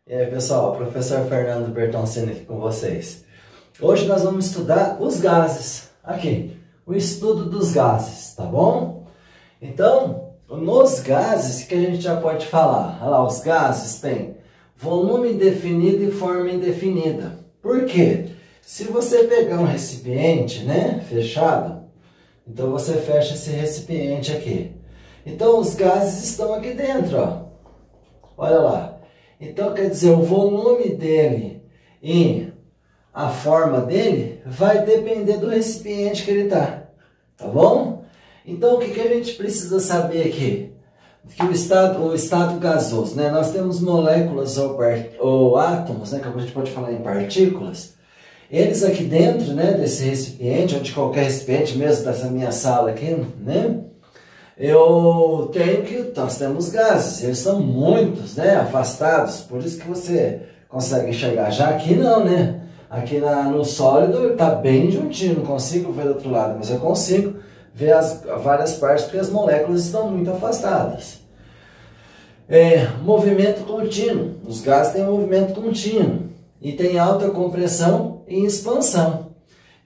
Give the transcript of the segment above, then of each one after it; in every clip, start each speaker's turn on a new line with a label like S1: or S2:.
S1: E aí pessoal, professor Fernando Bertoncini aqui com vocês. Hoje nós vamos estudar os gases, aqui, o estudo dos gases, tá bom? Então, nos gases, o que a gente já pode falar? Olha lá, os gases têm volume indefinido e forma indefinida. Por quê? Se você pegar um recipiente, né, fechado, então você fecha esse recipiente aqui. Então os gases estão aqui dentro, ó. Olha lá. Então, quer dizer, o volume dele e a forma dele vai depender do recipiente que ele está. Tá bom? Então, o que a gente precisa saber aqui? Que o estado gasoso, né? Nós temos moléculas ou átomos, né? Que a gente pode falar em partículas. Eles aqui dentro, né? Desse recipiente, ou de qualquer recipiente, mesmo dessa minha sala aqui, né? Nós temos gases, eles são muitos, né, afastados, por isso que você consegue enxergar. Já aqui não, né, aqui no sólido está bem juntinho, não consigo ver do outro lado, mas eu consigo ver as várias partes porque as moléculas estão muito afastadas. Movimento contínuo, os gases têm movimento contínuo e tem alta compressão e expansão.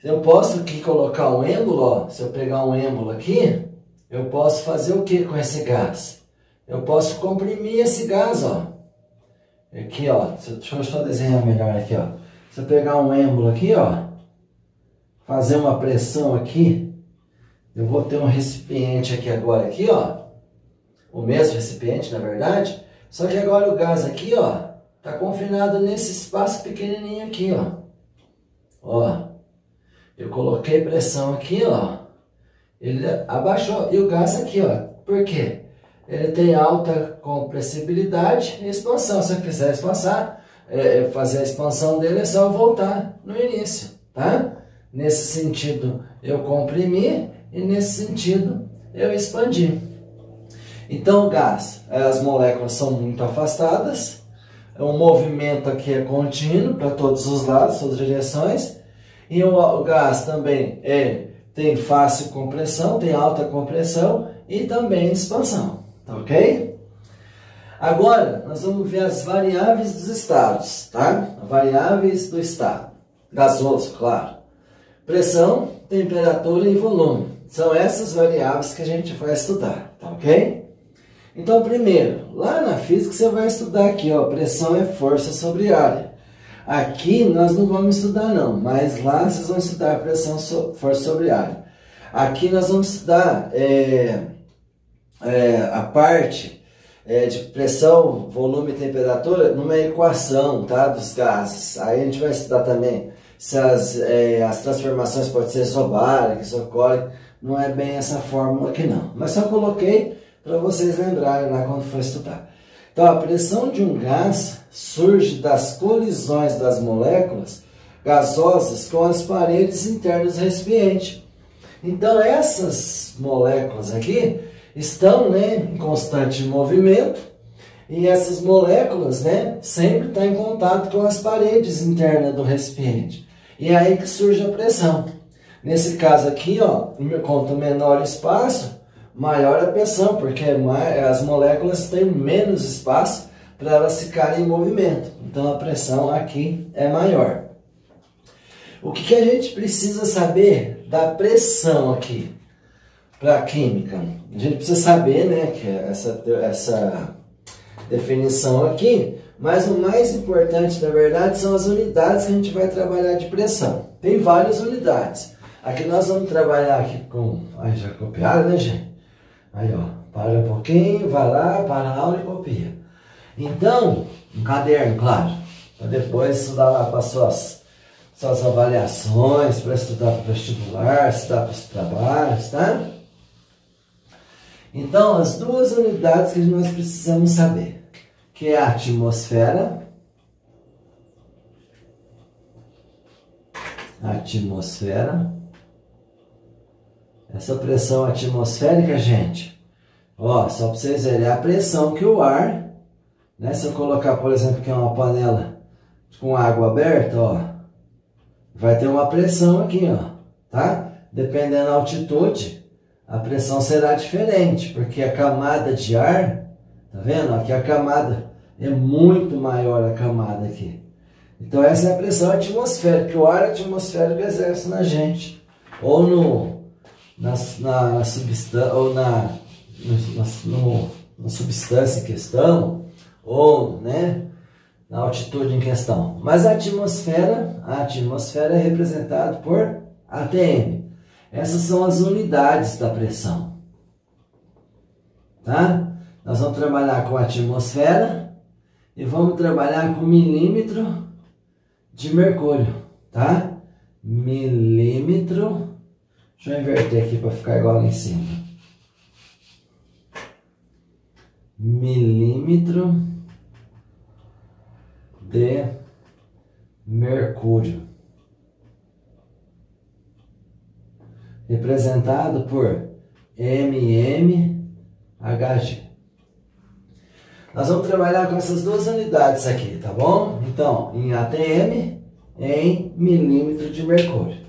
S1: Eu posso aqui colocar um êmbolo, ó, se eu pegar um êmbolo aqui, eu posso fazer o que com esse gás? Eu posso comprimir esse gás, ó. Aqui, ó. Deixa eu só desenhar melhor aqui, ó. Se eu pegar um êmbolo aqui, ó, fazer uma pressão aqui, eu vou ter um recipiente aqui agora, aqui, ó. O mesmo recipiente, na verdade. Só que agora o gás aqui, ó, tá confinado nesse espaço pequenininho aqui, ó. Ó. Eu coloquei pressão aqui, ó. Ele abaixou, e o gás aqui, ó, por quê? Ele tem alta compressibilidade e expansão. Se eu quiser fazer a expansão dele, é só voltar no início, tá? Nesse sentido, eu comprimi e nesse sentido, eu expandi. Então, o gás, as moléculas são muito afastadas, o movimento aqui é contínuo para todos os lados, todas as direções, e o gás também tem fácil compressão, tem alta compressão e também expansão, tá ok? Agora, nós vamos ver as variáveis dos estados, tá? Variáveis do estado. Gasoso, claro. Pressão, temperatura e volume. São essas variáveis que a gente vai estudar, tá ok? Então, primeiro, lá na física você vai estudar aqui, ó, pressão é força sobre área. Aqui nós não vamos estudar não, mas lá vocês vão estudar pressão, força sobre área. Aqui nós vamos estudar a parte de pressão, volume e temperatura numa equação, tá, dos gases. Aí a gente vai estudar também se as transformações podem ser isobáricas, isocólicas. Não é bem essa fórmula aqui não, mas só coloquei para vocês lembrarem lá quando for estudar. Então, a pressão de um gás surge das colisões das moléculas gasosas com as paredes internas do recipiente. Então, essas moléculas aqui estão, né, em constante movimento e essas moléculas, né, sempre estão em contato com as paredes internas do recipiente. E é aí que surge a pressão. Nesse caso aqui, ó, quanto menor o espaço, maior a pressão, porque as moléculas têm menos espaço para elas ficarem em movimento. Então a pressão aqui é maior. O que a gente precisa saber da pressão aqui para a química? A gente precisa saber, né, que essa definição aqui, mas o mais importante, na verdade, são as unidades que a gente vai trabalhar de pressão. Tem várias unidades. Aqui nós vamos trabalhar aqui com... Ai, já copiaram, né, gente? Aí, ó, para um pouquinho, vai lá, para a aula e copia. Então, um caderno, claro, para depois estudar lá para suas avaliações, para estudar para o vestibular, estudar para os trabalhos, tá? Então, as duas unidades que nós precisamos saber, que é a atmosfera, essa pressão atmosférica, gente, ó, só para vocês verem, é a pressão que o ar, né, se eu colocar, por exemplo, aqui uma panela com água aberta, ó, vai ter uma pressão aqui, ó, tá? Dependendo da altitude, a pressão será diferente, porque a camada de ar, tá vendo? Aqui a camada é muito maior a camada aqui. Então essa é a pressão atmosférica, que o ar atmosférico exerce na gente, ou na substância, ou na substância em questão, ou, né, na altitude em questão. Mas a atmosfera é representada por ATM. Essas são as unidades da pressão. Tá? Nós vamos trabalhar com a atmosfera e vamos trabalhar com milímetro de mercúrio, tá? Milímetro. Deixa eu inverter aqui para ficar igual lá em cima. Milímetro de mercúrio, representado por mmHg. Nós vamos trabalhar com essas duas unidades aqui, tá bom? Então, em ATM, em milímetro de mercúrio.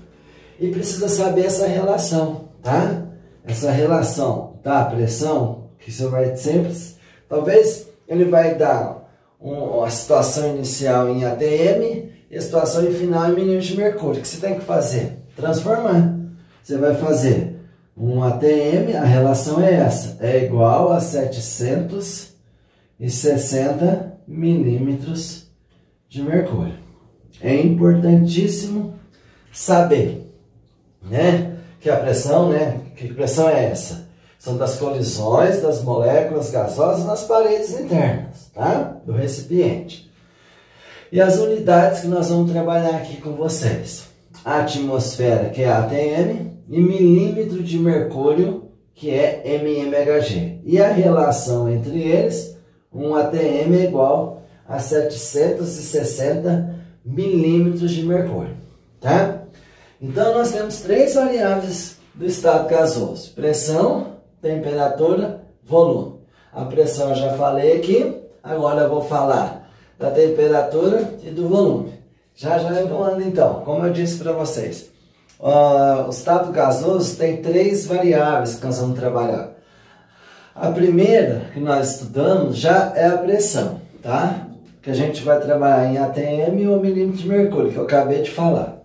S1: E precisa saber essa relação, tá? Essa relação da pressão, que você vai sempre... Talvez ele vai dar a situação inicial em ATM e a situação final em milímetro de mercúrio. O que você tem que fazer? Transformar. Você vai fazer um ATM, a relação é essa, é igual a 760 milímetros de mercúrio. É importantíssimo saber, né, que a pressão, né, que pressão é essa? São das colisões das moléculas gasosas nas paredes internas, tá, do recipiente. E as unidades que nós vamos trabalhar aqui com vocês: a atmosfera, que é ATM, e milímetro de mercúrio, que é mmHg. E a relação entre eles, um ATM é igual a 760 milímetros de mercúrio, tá? Então nós temos três variáveis do estado gasoso: pressão, temperatura, volume. A pressão eu já falei aqui, agora eu vou falar da temperatura e do volume. Já eu vou andando então, como eu disse para vocês. O estado gasoso tem três variáveis que nós vamos trabalhar. A primeira que nós estudamos já é a pressão, tá? Que a gente vai trabalhar em ATM ou milímetro de mercúrio, que eu acabei de falar.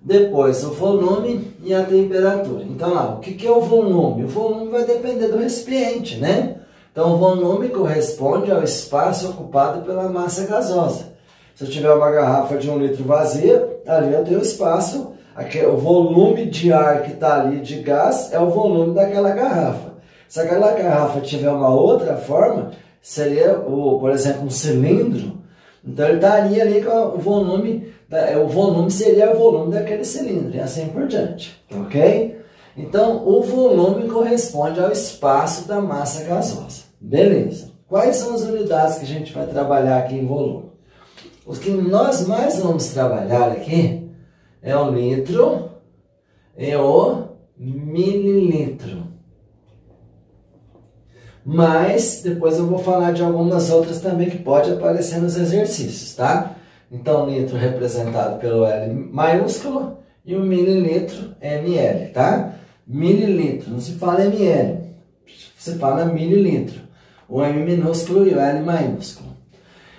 S1: Depois o volume e a temperatura. Então lá, o que é o volume? O volume vai depender do recipiente, né? Então o volume corresponde ao espaço ocupado pela massa gasosa. Se eu tiver uma garrafa de 1 litro vazia, ali eu tenho espaço, o volume de ar que está ali de gás é o volume daquela garrafa. Se aquela garrafa tiver uma outra forma, seria, por exemplo, um cilindro, então ele estaria ali com o volume seria o volume daquele cilindro, e assim por diante, ok? Então, o volume corresponde ao espaço da massa gasosa. Beleza. Quais são as unidades que a gente vai trabalhar aqui em volume? Os que nós mais vamos trabalhar aqui é o litro e o mililitro. Mas depois eu vou falar de algumas outras também que pode aparecer nos exercícios, tá? Então, litro representado pelo L maiúsculo e o mililitro ml, tá? Mililitro, não se fala ml, se fala mililitro. O M minúsculo e o L maiúsculo.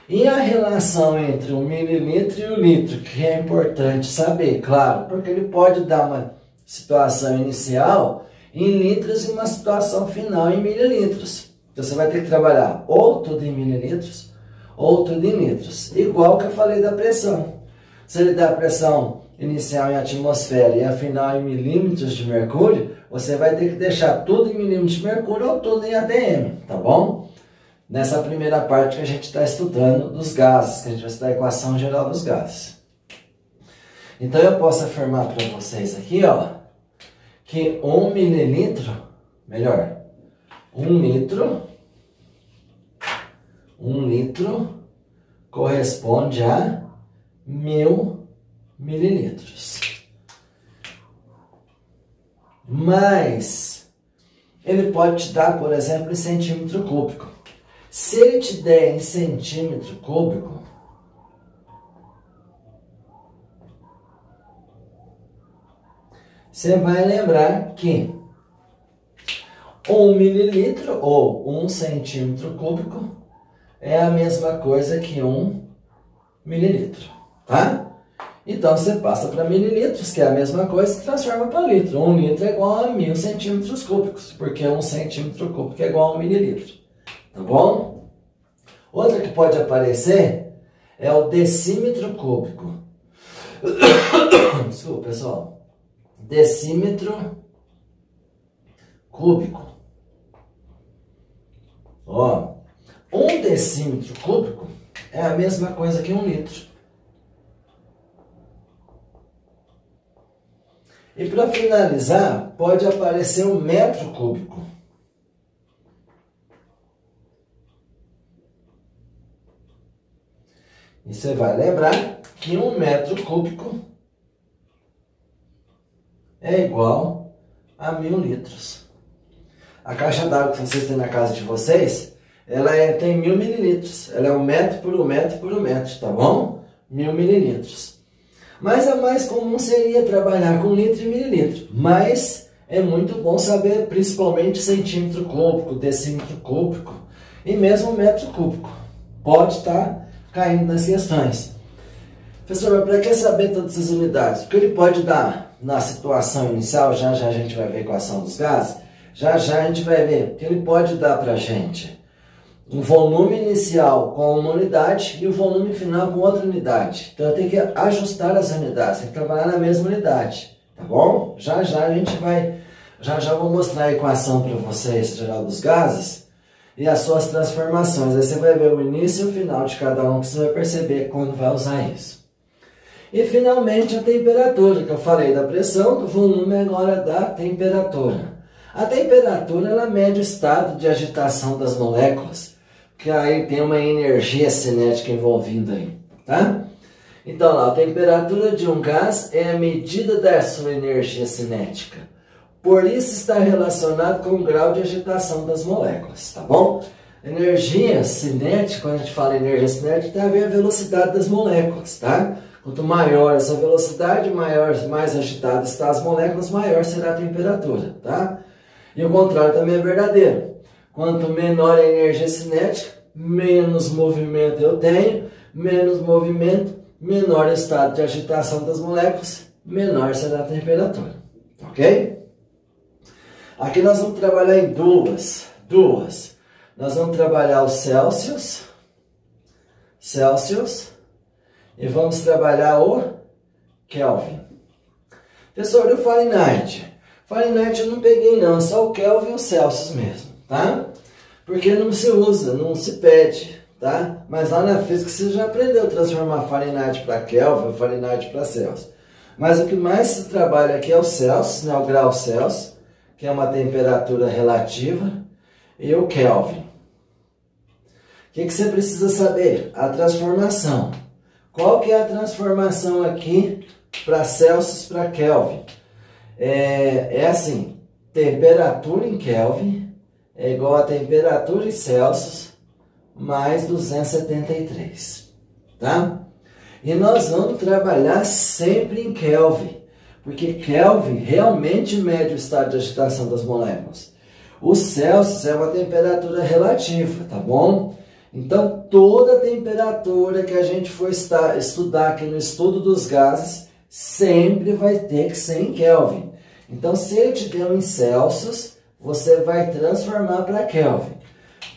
S1: E a relação entre o mililitro e o litro, que é importante saber, claro, porque ele pode dar uma situação inicial em litros e uma situação final em mililitros. Então você vai ter que trabalhar ou tudo em mililitros ou tudo em litros. Igual que eu falei da pressão. Se ele dá a pressão inicial em atmosfera e a final em milímetros de mercúrio, você vai ter que deixar tudo em milímetros de mercúrio ou tudo em ATM, tá bom? Nessa primeira parte que a gente está estudando dos gases, que a gente vai estudar a equação geral dos gases. Então eu posso afirmar para vocês aqui, ó, que 1 mililitro, melhor, 1 litro corresponde a 1000 mililitros. Mas ele pode te dar, por exemplo, em centímetro cúbico. Se ele te der em centímetro cúbico, você vai lembrar que 1 mililitro ou 1 centímetro cúbico é a mesma coisa que 1 mililitro, tá? Então você passa para mililitros, que é a mesma coisa, e transforma para litro. 1 litro é igual a 1000 centímetros cúbicos, porque 1 centímetro cúbico é igual a 1 mililitro, tá bom? Outra que pode aparecer é o decímetro cúbico. Desculpa, pessoal. Decímetro cúbico. Ó, 1 decímetro cúbico é a mesma coisa que 1 litro. E para finalizar, pode aparecer um metro cúbico. E você vai lembrar que 1 metro cúbico é igual a 1000 litros. A caixa d'água que vocês têm na casa de vocês, ela tem 1000 mililitros. Ela é 1 metro por 1 metro por 1 metro, tá bom? 1000 mililitros. Mas a mais comum seria trabalhar com litro e mililitro. Mas é muito bom saber principalmente centímetro cúbico, decímetro cúbico e mesmo metro cúbico. Pode estar caindo nas questões. Professor, mas para que saber todas essas unidades? Porque ele pode dar na situação inicial, já a gente vai ver a equação dos gases, já a gente vai ver que ele pode dar para a gente um volume inicial com uma unidade e o volume final com outra unidade. Então eu tenho que ajustar as unidades, tem que trabalhar na mesma unidade, tá bom? Já a gente vai, já vou mostrar a equação para vocês, geral dos gases, e as suas transformações. Aí você vai ver o início e o final de cada um, que você vai perceber quando vai usar isso. E finalmente a temperatura, que eu falei da pressão, do volume, agora da temperatura. A temperatura, ela mede o estado de agitação das moléculas, que aí tem uma energia cinética envolvida aí, tá? Então, lá, a temperatura de um gás é a medida da sua energia cinética. Por isso está relacionado com o grau de agitação das moléculas, tá bom? Energia cinética, quando a gente fala em energia cinética, tem a ver a velocidade das moléculas, tá? Quanto maior essa velocidade, mais agitadas estão as moléculas, maior será a temperatura, tá? E o contrário também é verdadeiro. Quanto menor a energia cinética, menos movimento eu tenho, menos movimento, menor o estado de agitação das moléculas, menor será a temperatura, ok? Aqui nós vamos trabalhar em duas. Nós vamos trabalhar o Celsius, e vamos trabalhar o Kelvin. Professor, e o Fahrenheit? Fahrenheit eu não peguei não, só o Kelvin e o Celsius mesmo, tá? Porque não se usa, não se pede, tá? Mas lá na física você já aprendeu a transformar Fahrenheit para Kelvin, Fahrenheit para Celsius. Mas o que mais se trabalha aqui é o Celsius, né? O grau Celsius, que é uma temperatura relativa, e o Kelvin. O que você precisa saber? A transformação. Qual que é a transformação aqui para Celsius para Kelvin? É assim, temperatura em Kelvin é igual a temperatura em Celsius mais 273, tá? E nós vamos trabalhar sempre em Kelvin, porque Kelvin realmente mede o estado de agitação das moléculas. O Celsius é uma temperatura relativa, tá bom? Então, toda temperatura que a gente for estudar aqui no estudo dos gases, sempre vai ter que ser em Kelvin. Então, se eu te der em Celsius, você vai transformar para Kelvin.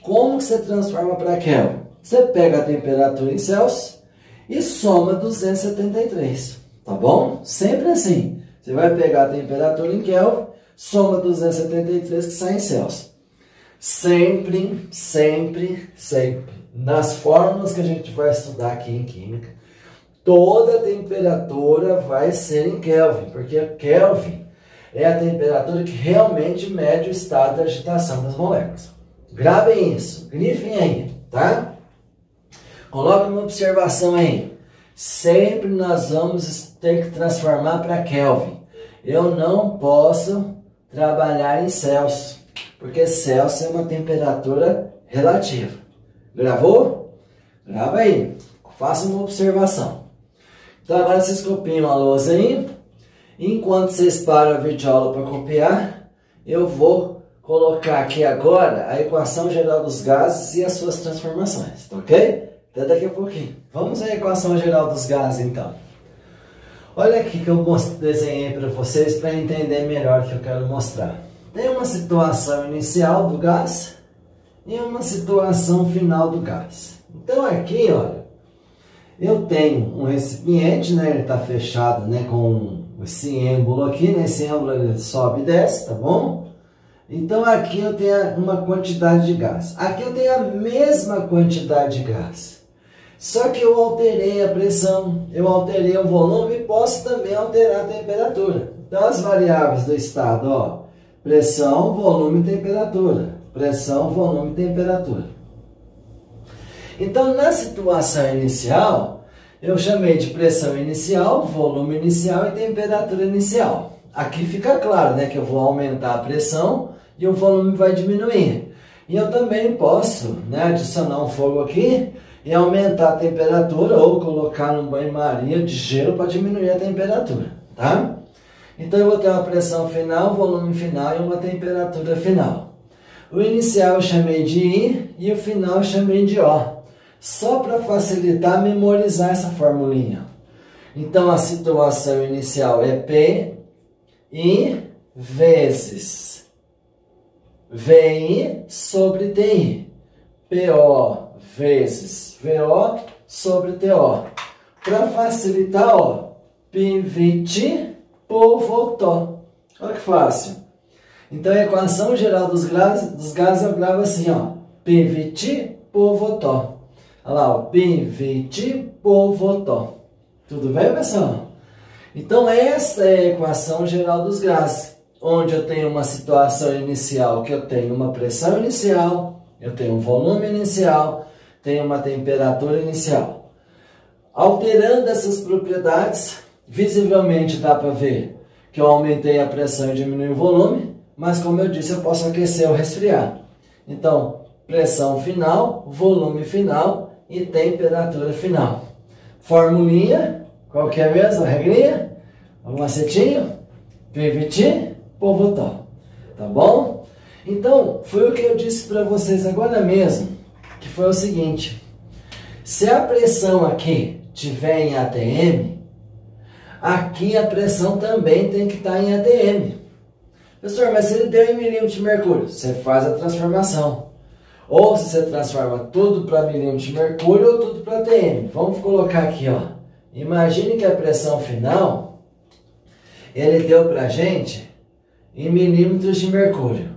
S1: Como que você transforma para Kelvin? Você pega a temperatura em Celsius e soma 273, tá bom? Sempre assim. Você vai pegar a temperatura em Kelvin, soma 273 que sai em Celsius. Sempre, sempre, sempre. Nas fórmulas que a gente vai estudar aqui em Química, toda a temperatura vai ser em Kelvin, porque Kelvin é a temperatura que realmente mede o estado de agitação das moléculas. Gravem isso, grifem aí, tá? Coloque uma observação aí. Sempre nós vamos ter que transformar para Kelvin. Eu não posso trabalhar em Celsius, porque Celsius é uma temperatura relativa. Gravou? Grava aí. Faça uma observação. Então agora vocês copiam a lousa aí. Enquanto vocês param a videoaula para copiar, eu vou colocar aqui agora a equação geral dos gases e as suas transformações, tá ok? Até daqui a pouquinho. Vamos à equação geral dos gases, então. Olha aqui que eu desenhei para vocês para entender melhor o que eu quero mostrar. Tem uma situação inicial do gás e uma situação final do gás. Então aqui, olha, eu tenho um recipiente, né? Ele está fechado, né, com esse êmbolo aqui, né? Esse êmbolo ele sobe e desce, tá bom? Então aqui eu tenho uma quantidade de gás. Aqui eu tenho a mesma quantidade de gás. Só que eu alterei a pressão, eu alterei o volume e posso também alterar a temperatura. Então as variáveis do estado, ó, pressão, volume e temperatura. Pressão, volume e temperatura. Então na situação inicial, eu chamei de pressão inicial, volume inicial e temperatura inicial. Aqui fica claro, né, que eu vou aumentar a pressão e o volume vai diminuir. E eu também posso, né, adicionar um fogo aqui e aumentar a temperatura ou colocar num banho-maria de gelo para diminuir a temperatura, tá? Então eu vou ter uma pressão final, volume final e uma temperatura final. O inicial eu chamei de I e o final eu chamei de O. Só para facilitar memorizar essa formulinha. Então a situação inicial é P I vezes VI sobre TI. PO vezes VO sobre TO. Para facilitar, ó, PVT por voltó. Olha que fácil. Então a equação geral dos gases eu gravo assim, ó, PVT por voltó. Olha lá, ó, PVT por voltó. Tudo bem, pessoal? Então essa é a equação geral dos gases, onde eu tenho uma situação inicial que eu tenho uma pressão inicial, eu tenho um volume inicial, tenho uma temperatura inicial. Alterando essas propriedades, visivelmente dá para ver que eu aumentei a pressão e diminui o volume, mas como eu disse, eu posso aquecer ou resfriar. Então, pressão final, volume final e temperatura final. Formulinha, qual que é mesmo? A regrinha? Um macetinho? PVT por voltó. Tá bom? Então, foi o que eu disse para vocês agora mesmo, que foi o seguinte. Se a pressão aqui estiver em ATM, aqui a pressão também tem que estar em ATM. Professor, mas se ele deu em milímetro de mercúrio, você faz a transformação. Ou se você transforma tudo para milímetro de mercúrio ou tudo para ATM. Vamos colocar aqui, ó. Imagine que a pressão final, ele deu para a gente em milímetros de mercúrio.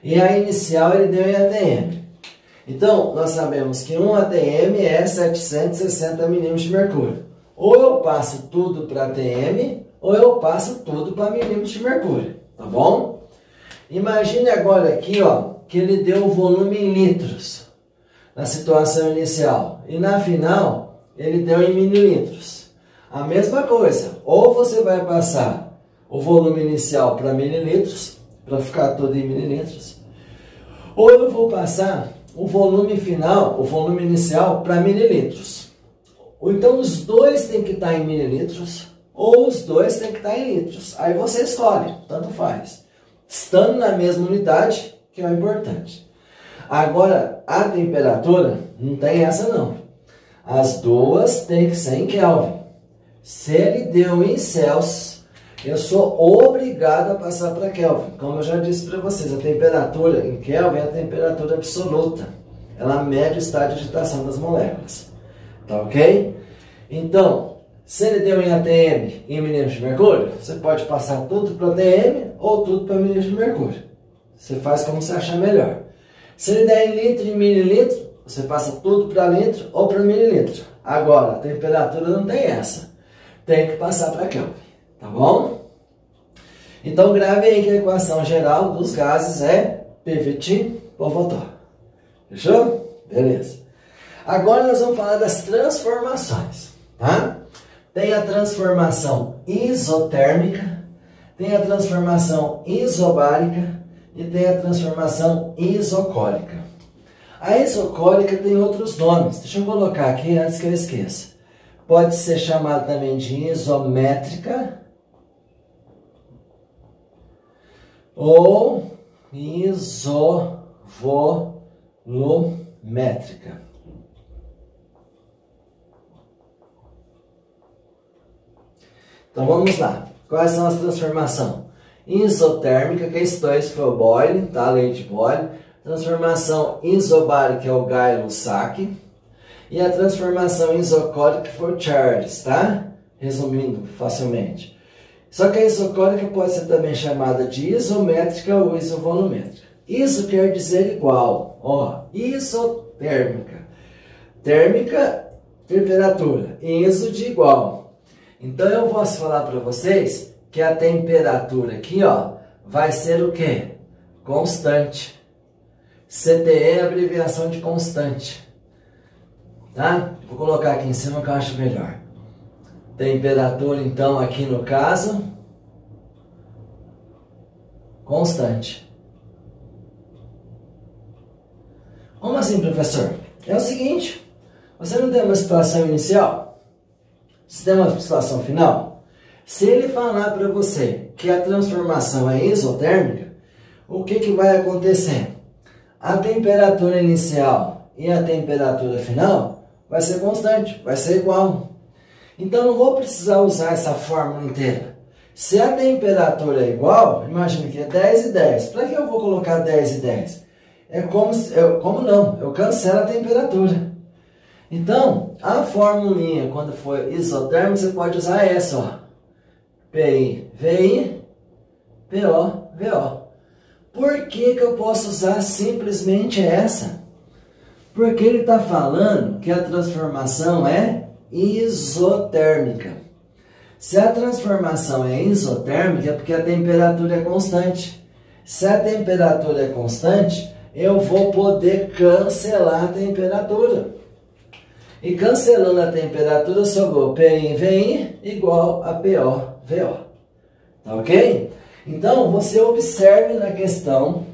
S1: E a inicial ele deu em ATM. Então, nós sabemos que um ATM é 760 milímetros de mercúrio. Ou eu passo tudo para ATM, ou eu passo tudo para milímetros de mercúrio. Tá bom? Imagine agora aqui, ó, que ele deu o volume em litros na situação inicial. E na final, ele deu em mililitros. A mesma coisa. Ou você vai passar o volume inicial para mililitros, para ficar tudo em mililitros. Ou eu vou passar o volume final, o volume inicial, para mililitros. Então os dois têm que estar em mililitros, ou os dois têm que estar em litros. Aí você escolhe, tanto faz. Estando na mesma unidade, que é o importante. Agora, a temperatura, não tem essa não. As duas têm que ser em Kelvin. Se ele deu em Celsius, eu sou obrigado a passar para Kelvin. Como eu já disse para vocês, a temperatura em Kelvin é a temperatura absoluta. Ela mede o estado de agitação das moléculas. Tá ok? Então, se ele deu em ATM em milímetros de mercúrio, você pode passar tudo para ATM ou tudo para milímetros de mercúrio. Você faz como você achar melhor. Se ele der em litro e mililitro, você passa tudo para litro ou para mililitro. Agora, a temperatura não tem essa. Tem que passar para Kelvin. Tá bom? Então, grave aí que a equação geral dos gases é PVT por voltó. Fechou? Beleza. Agora nós vamos falar das transformações, tá? Tem a transformação isotérmica, tem a transformação isobárica e tem a transformação isocórica. A isocórica tem outros nomes. Deixa eu colocar aqui antes que eu esqueça. Pode ser chamada também de isométrica ou isovolumétrica. Então vamos lá. Quais são as transformações? Isotérmica, que é isso foi o boiling, tá? Leite boiling. Transformação isobárica, que é o Gay-Lussac. E a transformação isocórica, que foi o Charles, tá? Resumindo facilmente. Só que a isocórica pode ser também chamada de isométrica ou isovolumétrica. Iso quer dizer igual. Ó, isotérmica. Térmica, temperatura. Iso de igual. Então eu posso falar para vocês que a temperatura aqui, ó, vai ser o quê? Constante. CTE é a abreviação de constante. Tá? Vou colocar aqui em cima que eu acho melhor. Temperatura, então, aqui no caso, constante. Como assim, professor? É o seguinte, você não tem uma situação inicial? Você tem uma situação final? Se ele falar para você que a transformação é isotérmica, o que vai acontecer? A temperatura inicial e a temperatura final vai ser constante, vai ser igual. Então não vou precisar usar essa fórmula inteira. Se a temperatura é igual, imagine que é 10 e 10. Para que eu vou colocar 10 e 10? É como não, eu cancelo a temperatura. Então, a formulinha, quando for isotérmica, você pode usar essa, ó. PI, VI, PO, VO. Por que eu posso usar simplesmente essa? Porque ele está falando que a transformação é isotérmica. Se a transformação é isotérmica, é porque a temperatura é constante. Se a temperatura é constante, eu vou poder cancelar a temperatura. E cancelando a temperatura, sobrou PI em VI igual a PO, VO. Tá ok? Então, você observe na questão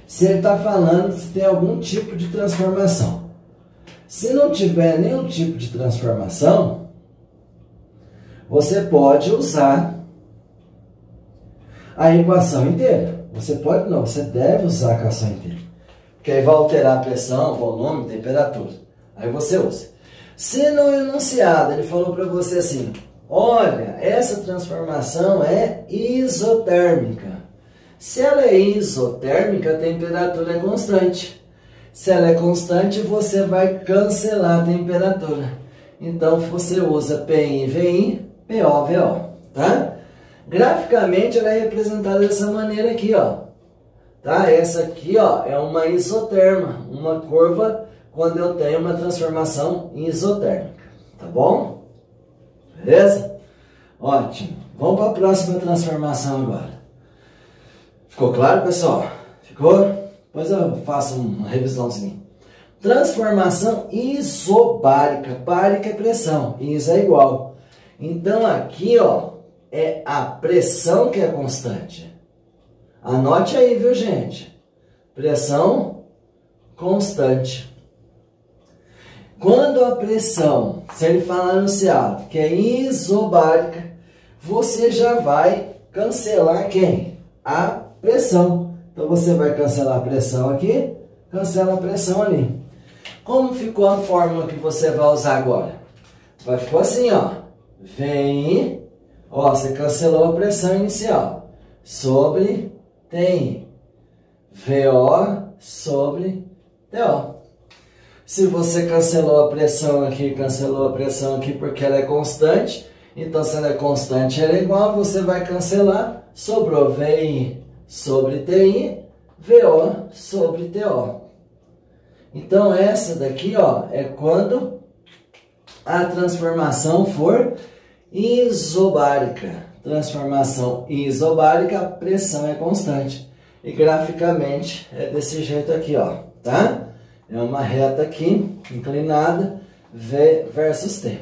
S1: se ele está falando se tem algum tipo de transformação. Se não tiver nenhum tipo de transformação, você pode usar a equação inteira. Você pode não, você deve usar a equação inteira. Porque aí vai alterar a pressão, volume, temperatura. Aí você usa. Se no enunciado ele falou para você assim, olha, essa transformação é isotérmica. Se ela é isotérmica, a temperatura é constante. Se ela é constante, você vai cancelar a temperatura. Então, você usa PI, VI, PO, VO, tá? Graficamente, ela é representada dessa maneira aqui, ó. Tá? Essa aqui, ó, é uma isoterma, uma curva quando eu tenho uma transformação isotérmica, tá bom? Beleza? Ótimo. Vamos para a próxima transformação agora. Ficou claro, pessoal? Ficou? Depois eu faço uma revisãozinha. Transformação isobárica. Bárica é pressão. Iso é igual. Então aqui, ó, é a pressão que é constante. Anote aí, viu, gente? Pressão constante. Quando a pressão, se ele falar no enunciado, que é isobárica, você já vai cancelar quem? A pressão. Então, você vai cancelar a pressão aqui, cancela a pressão ali. Como ficou a fórmula que você vai usar agora? Vai ficar assim, ó. Vem, ó, você cancelou a pressão inicial. Sobre TI. VO sobre TO. Se você cancelou a pressão aqui porque ela é constante, então se ela é constante, ela é igual, você vai cancelar, sobrou VI sobre TI, VO sobre TO. Então essa daqui, ó, é quando a transformação for isobárica. Transformação isobárica, a pressão é constante. E graficamente é desse jeito aqui, ó, tá? É uma reta aqui, inclinada, V versus T.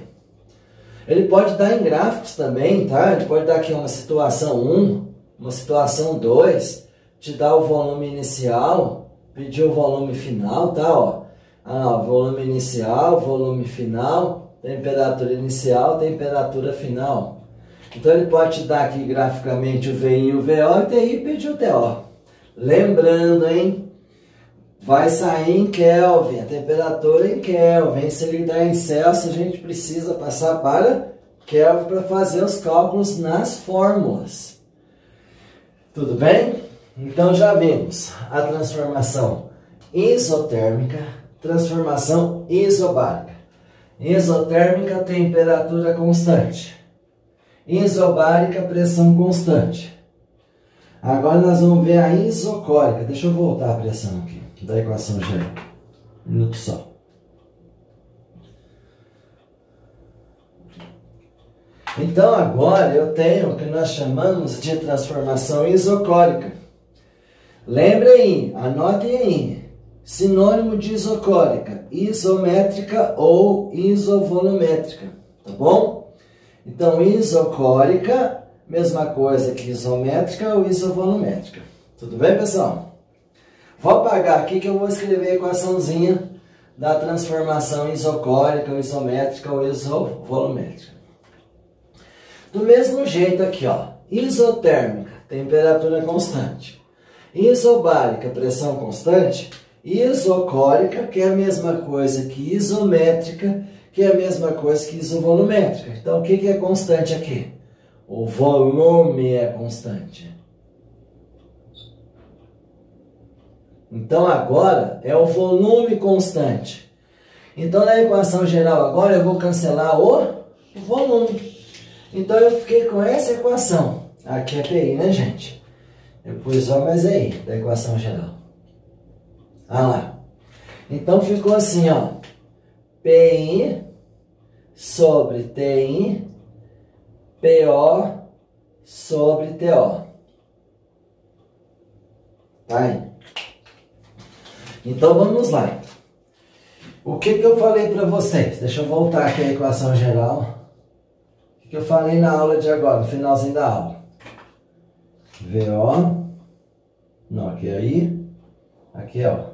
S1: Ele pode dar em gráficos também, tá? Ele pode dar aqui uma situação 1, uma situação 2, te dar o volume inicial, pedir o volume final, tá? Ó, volume inicial, volume final, temperatura inicial, temperatura final. Então ele pode te dar aqui graficamente o VI e o VO e TI pedir o TO. Lembrando, hein? Vai sair em Kelvin, a temperatura em Kelvin. Se ele está em Celsius, a gente precisa passar para Kelvin para fazer os cálculos nas fórmulas. Tudo bem? Então já vimos a transformação isotérmica, transformação isobárica. Isotérmica, temperatura constante. Isobárica, pressão constante. Agora nós vamos ver a isocórica. Deixa eu voltar a pressão aqui da equação geral. Um minuto só. Então agora eu tenho o que nós chamamos de transformação isocórica. Lembre aí, anotem aí. Sinônimo de isocórica, isométrica ou isovolumétrica, tá bom? Então isocórica, mesma coisa que isométrica ou isovolumétrica. Tudo bem, pessoal? Vou apagar aqui que eu vou escrever a equaçãozinha da transformação isocórica, ou isométrica ou isovolumétrica. Do mesmo jeito aqui, ó, isotérmica, temperatura constante. Isobárica, pressão constante. Isocórica, que é a mesma coisa que isométrica, que é a mesma coisa que isovolumétrica. Então, o que é constante aqui? O volume é constante. Então, agora é o volume constante. Então, na equação geral agora, eu vou cancelar o volume. Então, eu fiquei com essa equação. Aqui é PI, né, gente? Eu pus O mais EI, da equação geral. Ah lá. Então, ficou assim, ó. PI sobre TI, PO sobre TO. Tá aí. Então, vamos lá. O que eu falei para vocês? Deixa eu voltar aqui a equação geral. O que eu falei na aula de agora, no finalzinho da aula? VO. Não, aqui é I. Aqui, ó.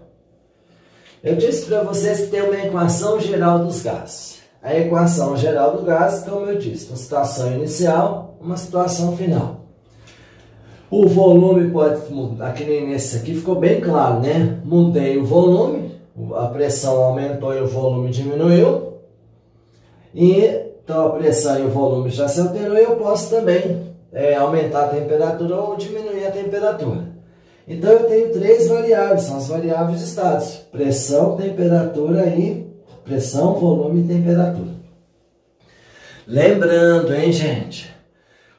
S1: Eu disse para vocês que tem uma equação geral dos gases. A equação geral do gás, como eu disse, uma situação inicial, uma situação final. O volume pode mudar, que nem nesse aqui ficou bem claro, né? Mudei o volume, a pressão aumentou e o volume diminuiu. Então a pressão e o volume já se alterou e eu posso também aumentar a temperatura ou diminuir a temperatura. Então eu tenho três variáveis, são as variáveis de estados: pressão, temperatura e pressão, volume e temperatura. Lembrando, hein, gente?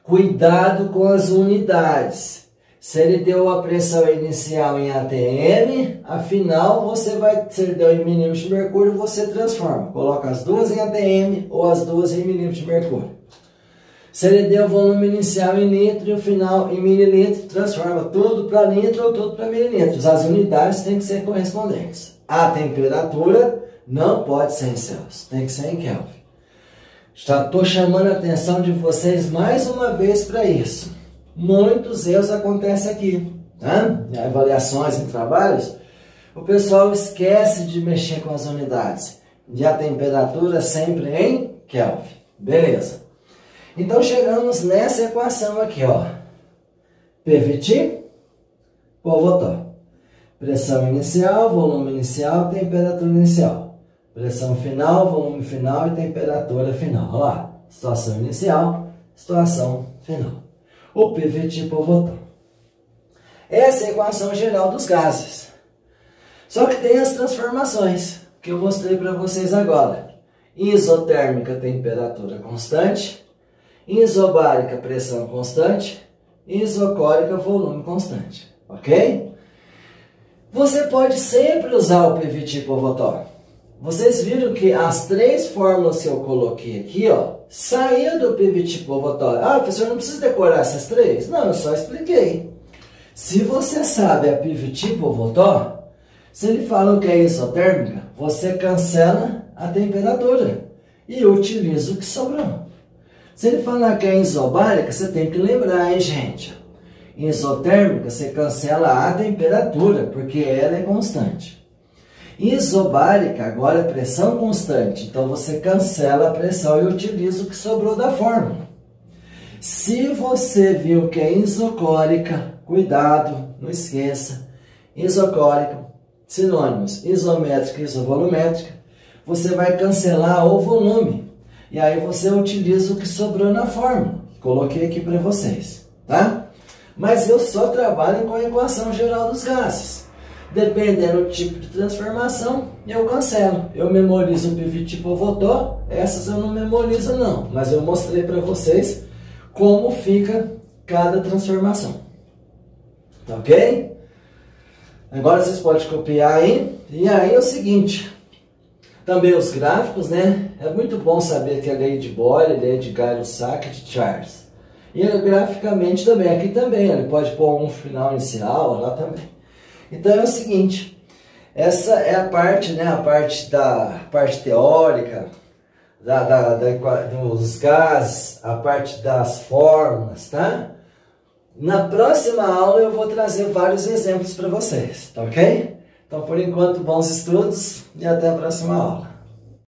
S1: Cuidado com as unidades. Se ele deu a pressão inicial em ATM, afinal se ele deu em milímetros de mercúrio, você transforma. Coloca as duas em ATM ou as duas em milímetros de mercúrio. Se ele deu o volume inicial em litro e o final em mililitro, transforma tudo para litro ou tudo para mililitros. As unidades têm que ser correspondentes. A temperatura não pode ser em Celsius, tem que ser em Kelvin. Já estou chamando a atenção de vocês mais uma vez para isso. Muitos erros acontecem aqui, tá? Em avaliações em trabalhos, o pessoal esquece de mexer com as unidades. E a temperatura sempre em Kelvin. Beleza. Então chegamos nessa equação aqui, ó. PVT por Votó. Pressão inicial, volume inicial, temperatura inicial. Pressão final, volume final e temperatura final. Olha lá, situação inicial, situação final. O PVT por Votó. Essa é a equação geral dos gases. Só que tem as transformações que eu mostrei para vocês agora. Isotérmica, temperatura constante. Isobárica, pressão constante. Isocórica, volume constante. Ok? Você pode sempre usar o PVT por Votó. Vocês viram que as três fórmulas que eu coloquei aqui, ó, saíram do PVT por Votó. Ah, professor, não precisa decorar essas três? Não, eu só expliquei. Se você sabe a PVT por Votó, se ele fala que é isotérmica, você cancela a temperatura e utiliza o que sobrou. Se ele falar que é isobárica, você tem que lembrar, hein, gente? Isotérmica, você cancela a temperatura, porque ela é constante. Isobárica, agora é pressão constante. Então, você cancela a pressão e utiliza o que sobrou da fórmula. Se você viu que é isocórica, Cuidado, não esqueça, isocórica, sinônimos, isométrica e isovolumétrica, você vai cancelar o volume. E aí você utiliza o que sobrou na fórmula. Coloquei aqui para vocês, tá? Mas eu só trabalho com a equação geral dos gases. Dependendo do tipo de transformação, eu cancelo. Eu memorizo o PV tipo Votó, essas eu não memorizo não. Mas eu mostrei para vocês como fica cada transformação. Tá ok? Agora vocês podem copiar aí. E aí é o seguinte, também os gráficos, né? É muito bom saber que a lei de Boyle, a lei de Gay-Lussac, de Charles. E graficamente também, aqui também, ele pode pôr um final inicial, lá também. Então é o seguinte, essa é a parte, né? A parte teórica, dos gases, a parte das fórmulas, tá? Na próxima aula eu vou trazer vários exemplos para vocês, tá ok? Então, por enquanto, bons estudos e até a próxima aula.